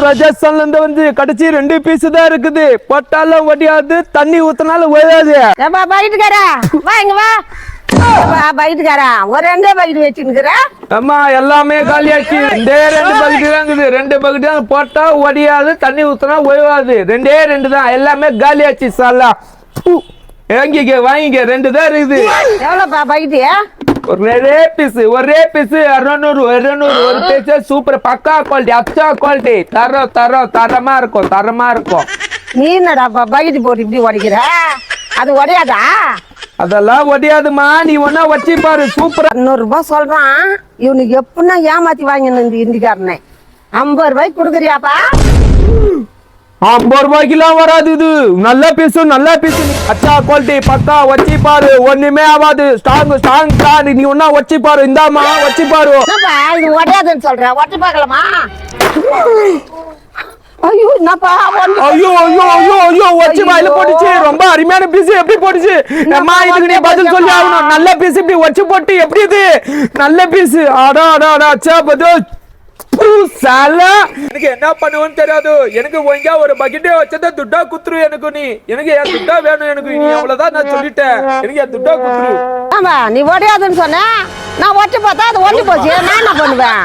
ராஜஸ்தான்ல இருந்து வந்து கடைசி 2 பீஸ் தான் இருக்குது. போட்டாலும் ஒடியாது, தண்ணி ஊத்தினாலும் ஒழியாது. பைட்டுக்காரா வா இங்க வா. பைட்டுக்காரா ஒரு 2 பைட்டு வச்சுக்கிற. அம்மா எல்லாமே காலியாச்சு. 2 பக்கெட் தான் இருக்குது. 2 பக்கெட் தான் போட்டா ஒடியாது, தண்ணி ஊத்தினா ஒழியாது. 2 தான், எல்லாமே காலியாச்சு. சாலா எங்க வாங்கிக்க, 2 தான் இருக்குது. எவ்வளவுப்பா பைட்டு? ஒரே பீஸ் 200 ஒரு பீஸ். சூப்பர், பக்கா குவாலிட்டி, அச்சா குவாலிட்டி. தரமா இருக்கும். நீ என்னடாப்பா பைட்டு போட்டு இப்படி உடைக்கிற? அது உடையாதா? அதெல்லாம் ஒடியாதுமா, நீ ஒன்னா வச்சு பாரு. சூப்பரா 200 ரூபாய் சொல்றான். இவனுக்கு எப்படின்னா ஏமாத்தி வாங்கின இந்த இந்திக்காரனை. 50 ரூபாய்க்கு கொடுக்குறியாப்பா? 50 ரூபாய்க்குலாம் வராது. இது நல்ல பீஸ். அச்சா குவாலிட்டி, பக்கா வச்சு பாரு. ஒண்ணுமே ஆகாது. ஸ்ட்ராங். நீ ஒன்னா வச்சு பாரு. இந்தாமா வச்சு பாரு. இது உடையாதுன்னு சொல்ற, ஒட்டி பார்க்கலாமா? ஐயோ என்னப்பா? ஐயோ வச்சு வாயில போட்டுச்சு. ரொம்ப அருமையான பீஸ். எப்படி போட்டுச்சு அம்மா? இதுக்கு நீ பதில் சொல்லி ஆகணும். நல்ல பீஸ் இப்படி வச்சு போட்டு எப்படி இது நல்ல பீஸ்? அச்சா பதோ சாலா. எனக்கு என்ன பண்ணுவேன்னு தெரியாது. எனக்கு ஒழுங்கா ஒரு பக்கெட்டே வச்சதா துட்டா குத்துரு. எனக்கு என் துட்டா வேணும். எனக்கு நீ அவ்வளவுதான் நான் சொல்லிட்டேன். எனக்கு என் துட்டா குத்துரு. ஆமா, நீ உடையாதுன்னு சொன்ன. நான் ஒட்டி பார்த்தா அது ஒட்டி போச்சு. நான் என்ன பண்ணுவேன்?